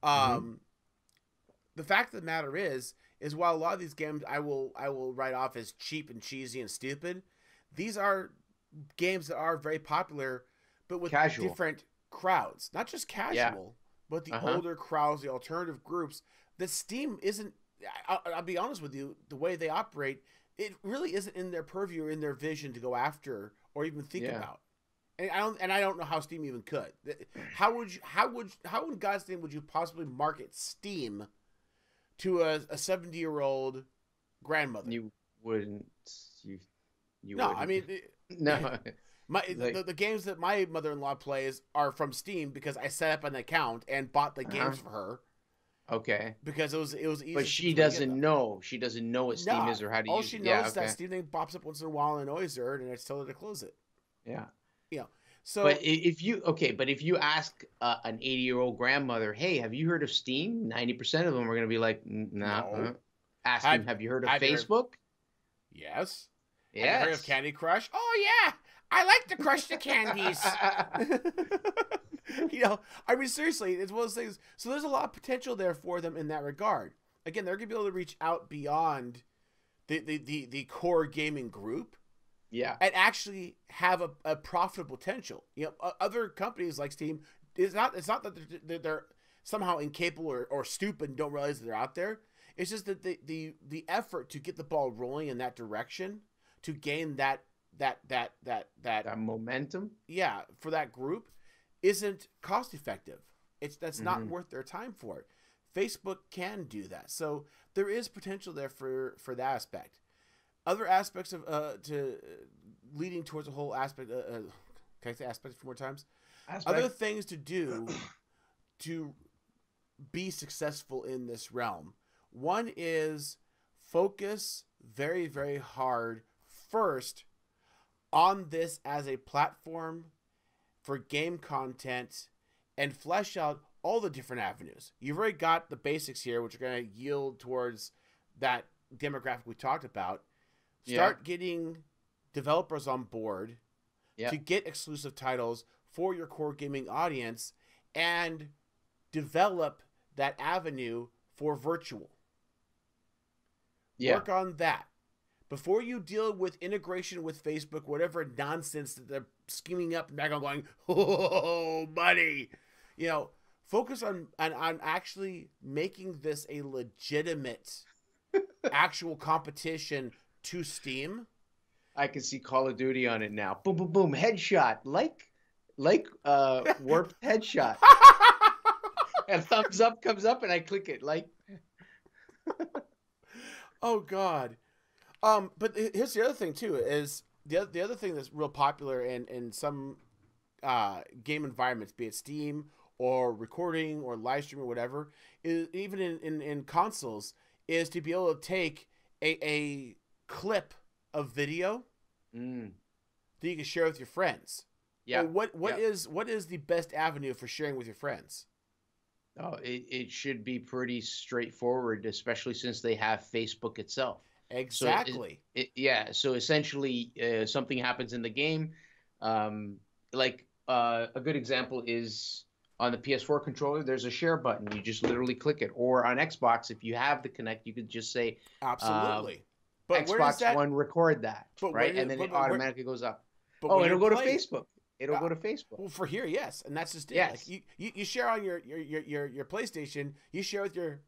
The fact of the matter is while a lot of these games I will write off as cheap and cheesy and stupid, these are games that are very popular, but with casual. Different crowds, not just casual, but the older crowds, the alternative groups. That Steam isn't. I'll be honest with you, the way they operate, it really isn't in their purview or in their vision to go after or even think about. And I don't know how Steam even could. How in God's name would you possibly market Steam to a 70-year-old grandmother? You wouldn't. You no, wouldn't. I mean, no. The games that my mother-in-law plays are from Steam because I set up an account and bought the games for her. Okay. Because it was easy. But she doesn't know. She doesn't know what Steam is or how to use it. All she knows is that Steam thing pops up once in a while and annoys her, and I just tell her to close it. Yeah. So, but if you ask an 80-year-old grandmother, hey, have you heard of Steam? 90% of them are going to be like, no. Ask them, have you heard of Facebook? Yes. Yes. Have you heard of Candy Crush? Oh yeah, I like to crush the candies. I mean, seriously, it's one of those things. So there's a lot of potential there for them in that regard. Again, they're going to be able to reach out beyond the core gaming group. Yeah. And actually have a profitable potential. Other companies like Steam, it's not that they're somehow incapable or stupid and don't realize that they're out there. It's just that the effort to get the ball rolling in that direction, to gain that momentum, for that group, isn't cost effective. That's not worth their time for it. Facebook can do that, so there is potential there for that aspect. Other aspects of leading towards a whole aspect. Can I say aspect a few more times? Other things to do to be successful in this realm. One is focus very, very hard first on this as a platform for game content and flesh out all the different avenues. You've already got the basics here, which are going to yield towards that demographic we talked about. Start getting developers on board to get exclusive titles for your core gaming audience and develop that avenue for virtual. Work on that. Before you deal with integration with Facebook, whatever nonsense that they're scheming up and back on going, oh, buddy. Focus on actually making this a legitimate actual competition to Steam. I can see Call of Duty on it now. Boom, boom, boom. Headshot. Like warped headshot. And thumbs up comes up and I click it. Like. Oh, God. But here's the other thing, too, is the other thing that's real popular in some game environments, be it Steam or recording or live stream or whatever, is even in consoles, is to be able to take a clip of video that you can share with your friends. Yeah. Well, what is the best avenue for sharing with your friends? Oh, it should be pretty straightforward, especially since they have Facebook itself. Exactly. So essentially, something happens in the game. A good example is On the PS4 controller, there's a share button. You just literally click it. Or on Xbox, if you have the Kinect, you could just say, Absolutely. But where does Xbox that? One, record that, But right? And then it automatically goes up. Oh, when it'll you go to play, Facebook. It'll go to Facebook. Well, for here, yes, and that's just it. Yes. Like you share on your PlayStation. You share with your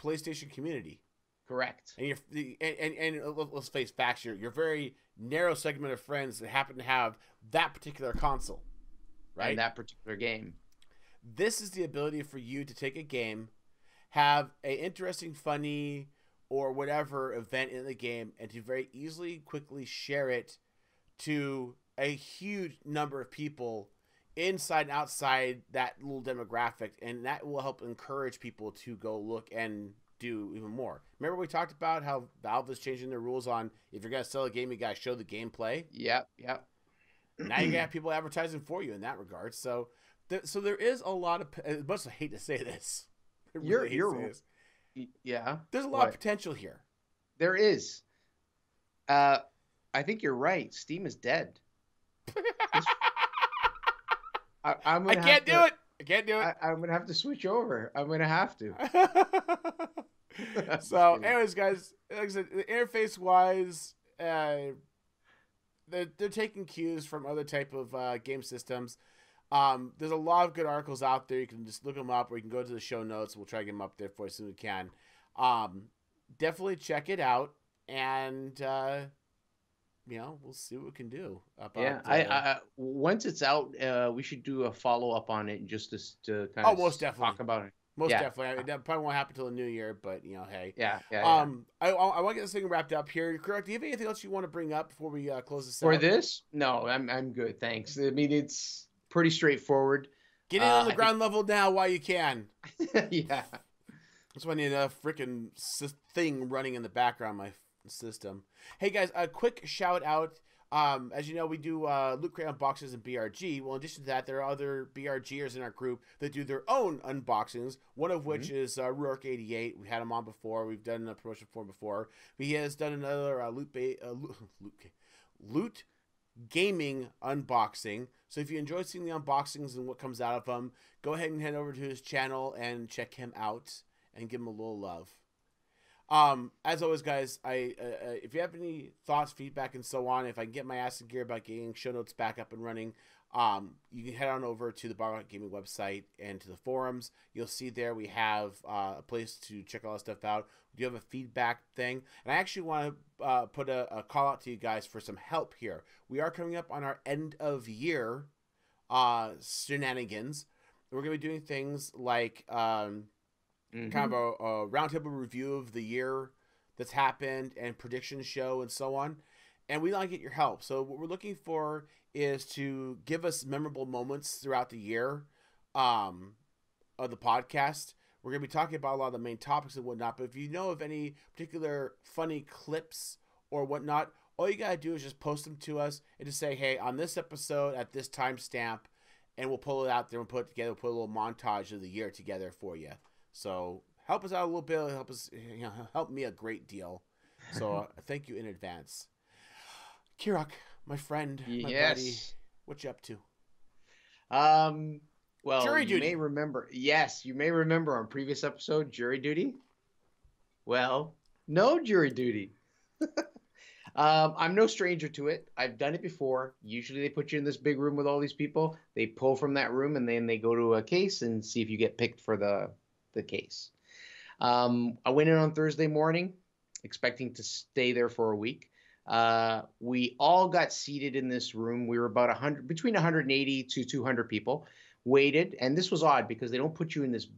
PlayStation community. Correct. And let's face facts. Your very narrow segment of friends that happen to have that particular console, right? And that particular game. This is the ability for you to take a game, have a interesting, funny, or whatever event in the game, and to very easily, quickly share it to a huge number of people inside and outside that little demographic, and that will help encourage people to go look and do even more. Remember we talked about how Valve is changing their rules on if you're going to sell a game, you got to show the gameplay. Yep. Now you got people advertising for you in that regard. So there is a lot of, as much as I hate to say this, yeah. There's a lot of potential here. There is. I think you're right. Steam is dead. I can't do it. I'm gonna have to switch over. I'm gonna have to. So, anyways, guys, like I said, interface wise, they're taking cues from other type of game systems. There's a lot of good articles out there. You can just look them up, or you can go to the show notes. We'll try to get them up there for you as soon as we can. Definitely check it out, and we'll see what we can do. I once it's out, we should do a follow up on it just to kind of most definitely talk about it. Most definitely. That probably won't happen till the new year, but hey. Yeah. I want to get this thing wrapped up here. Correct. Do you have anything else you want to bring up before we close this out? For this? No, I'm good. Thanks. I mean, it's pretty straightforward. Get in on the ground level now while you can. Yeah. That's why I need a freaking thing running in the background, my system. Hey guys, a quick shout out. As you know, we do Loot Crate unboxings and BRG. Well, in addition to that, there are other BRGers in our group that do their own unboxings. One of which is Rourke88. We had him on before. We've done a promotion for him before. But he has done another Loot Gaming unboxing. So if you enjoy seeing the unboxings and what comes out of them, go ahead and head over to his channel and check him out and give him a little love. As always, guys, if you have any thoughts, feedback, and so on, if I can get my ass in gear about getting show notes back up and running, you can head on over to the BRG Gaming website and to the forums. You'll see there we have a place to check all that stuff out. We do have a feedback thing, and I actually want to put a call out to you guys for some help here. We are coming up on our end of year shenanigans. We're going to be doing things like kind of a roundtable review of the year that's happened and prediction show and so on. And we want to get your help. So what we're looking for is to give us memorable moments throughout the year of the podcast. We're going to be talking about a lot of the main topics and whatnot. But if you know of any particular funny clips or whatnot, all you got to do is just post them to us and just say, hey, on this episode at this timestamp, and we'll pull it out there and put it together. We'll put a little montage of the year together for you. So help us out a little bit. Help me a great deal. So thank you in advance. Kirok, my friend, my buddy, what you up to? Well, jury duty. You may remember on previous episode, jury duty. Well, no jury duty. I'm no stranger to it. I've done it before. Usually they put you in this big room with all these people. They pull from that room and then they go to a case and see if you get picked for the case. I went in on Thursday morning, expecting to stay there for a week. We all got seated in this room. We were about between 180 to 200 people, waited. And this was odd because they don't put you in this.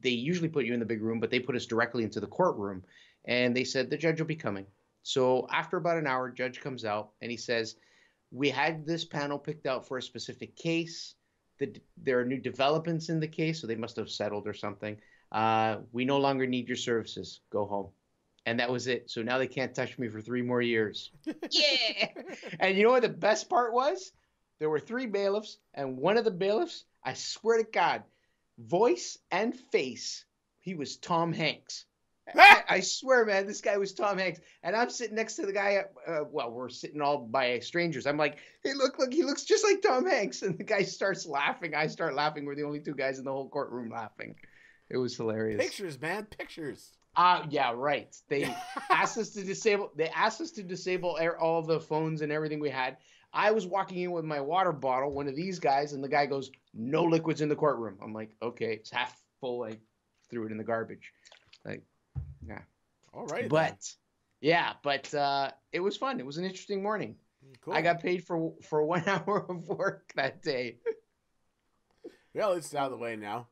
They usually put you in the big room, but they put us directly into the courtroom. And they said the judge will be coming. So after about an hour, judge comes out and he says, we had this panel picked out for a specific case. There are new developments in the case, so they must have settled or something. We no longer need your services. Go home. And that was it. So now they can't touch me for 3 more years. Yeah. And you know what the best part was? There were 3 bailiffs, and one of the bailiffs, I swear to God, voice and face, he was Tom Hanks. I swear, man, this guy was Tom Hanks, and I'm sitting next to the guy. Well, we're sitting all by strangers. I'm like, hey, look, he looks just like Tom Hanks, and the guy starts laughing. I start laughing. We're the only two guys in the whole courtroom laughing. It was hilarious. Pictures, man, pictures. Yeah, right. They asked us to disable. They asked us to disable all the phones and everything we had. I was walking in with my water bottle, one of these guys, and the guy goes, "No liquids in the courtroom." I'm like, "Okay, it's half full." I threw it in the garbage. Like, yeah. All right. But it was fun. It was an interesting morning. Cool. I got paid for 1 hour of work that day. Well, it's out of the way now.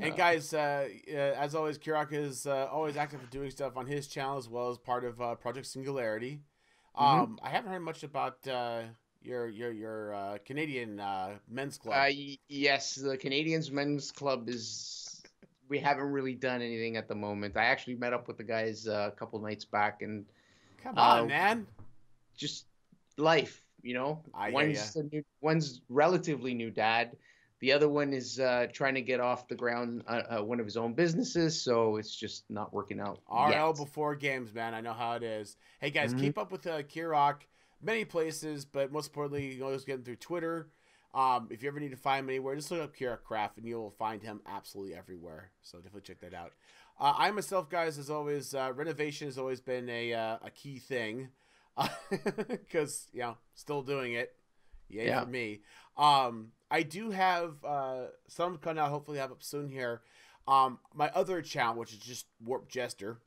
And guys, as always, Kirok is always active in doing stuff on his channel as well as part of Project Singularity. I haven't heard much about your Canadian men's club. Yes, the Canadians men's club is. We haven't really done anything at the moment. I actually met up with the guys a couple nights back, and come on, man, just life, you know. One's relatively new dad. The other one is trying to get off the ground one of his own businesses, so it's just not working out. RL before games, man. I know how it is. Hey, guys, keep up with Kirok. Many places, but most importantly, you can always get him through Twitter. If you ever need to find him anywhere, just look up Kirok Craft, and you'll find him absolutely everywhere. So definitely check that out. I myself, guys, as always, renovation has always been a key thing because, still doing it. Yay for me. I do have some coming out, hopefully have up soon here. My other channel, which is just Warp Jester,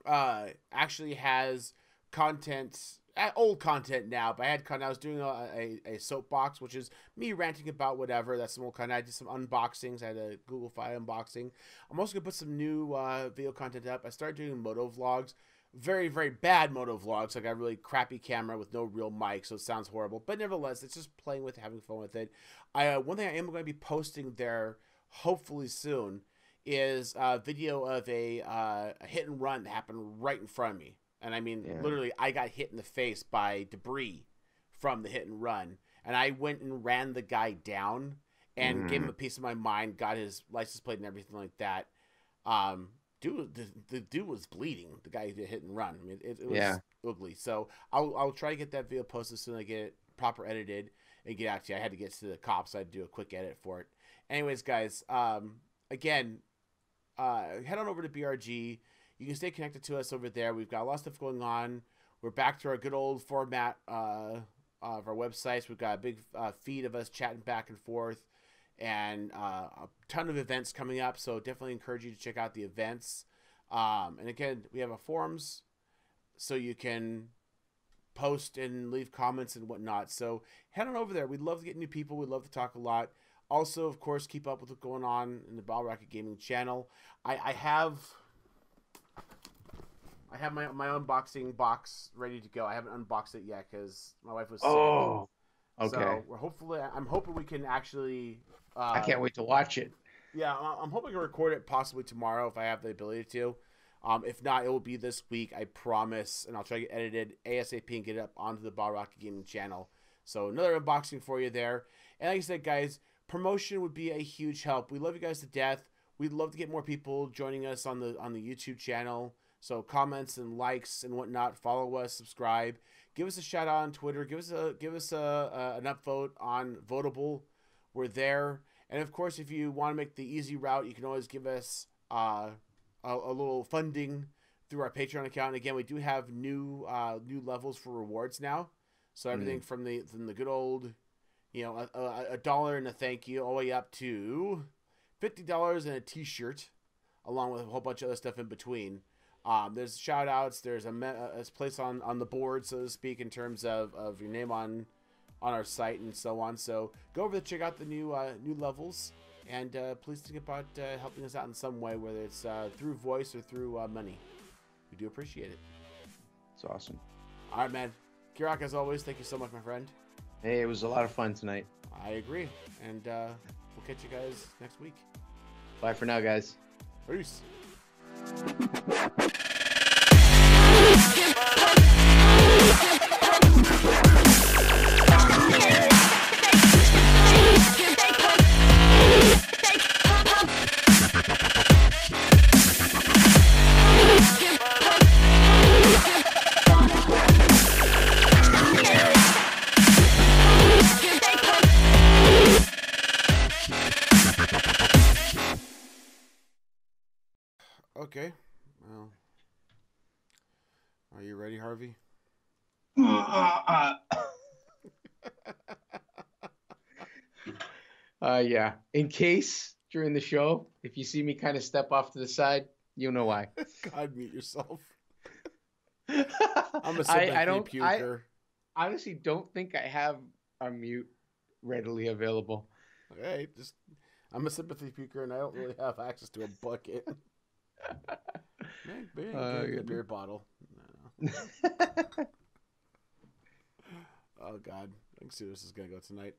actually has content, old content now, but I was doing a soapbox, which is me ranting about whatever. That's some old content. I did some unboxings. I had a Google Fi unboxing. I'm also going to put some new video content up. I started doing moto vlogs. Very, very bad moto vlogs. I got a really crappy camera with no real mic, so it sounds horrible. But nevertheless, it's just playing with it, having fun with it. One thing I am going to be posting there, hopefully soon, is a video of a hit and run that happened right in front of me. And I mean, literally, I got hit in the face by debris from the hit and run. And I went and ran the guy down and gave him a piece of my mind, got his license plate and everything like that. The dude was bleeding. The guy who did hit and run. I mean, it was ugly. So I'll try to get that video posted as soon as I get it proper edited and get out to you. I had to get to the cops, so I had to do a quick edit for it. Anyways, guys, again, head on over to BRG. You can stay connected to us over there. We've got a lot of stuff going on. We're back to our good old format of our websites. We've got a big feed of us chatting back and forth. And a ton of events coming up, so definitely encourage you to check out the events. And again, we have a forums, so you can post and leave comments and whatnot. So head on over there. We'd love to get new people. We'd love to talk a lot. Also, of course, keep up with what's going on in the Battle Rocket Gaming channel. I have my unboxing box ready to go. I haven't unboxed it yet because my wife was sick. Oh, okay. So I'm hoping we can actually. I can't wait to watch it. Yeah, I'm hoping to record it possibly tomorrow if I have the ability to. If not, it will be this week, I promise. And I'll try to get edited ASAP and get it up onto the Battle Rocket Gaming channel. So another unboxing for you there. And like I said, guys, promotion would be a huge help. We love you guys to death. We'd love to get more people joining us on the YouTube channel. So comments and likes and whatnot. Follow us, subscribe. Give us a shout out on Twitter. Give us an upvote on Votable. We're there. And of course, if you want to make the easy route, you can always give us a little funding through our Patreon account. And again, we do have new levels for rewards now. So everything from the good old, a dollar and a thank you, all the way up to $50 and a T-shirt, along with a whole bunch of other stuff in between. There's shout outs. There's a place on the board, so to speak, in terms of your name on our site and so on. So go over there, check out the new levels, and please think about helping us out in some way, whether it's through voice or through money. We do appreciate it. It's awesome. All right, man. Kirok, as always, thank you so much, my friend. Hey, it was a lot of fun tonight. I agree. And we'll catch you guys next week. Bye for now, guys. Peace. Okay. Well, are you ready, Harvey? Yeah. In case during the show, if you see me kind of step off to the side, you'll know why. God, mute yourself. I'm a sympathy puker. I honestly don't think I have a mute readily available. Hey, I'm a sympathy puker, and I don't really have access to a bucket. Maybe a beer bottle. No. Oh God, I can see where this is gonna go tonight.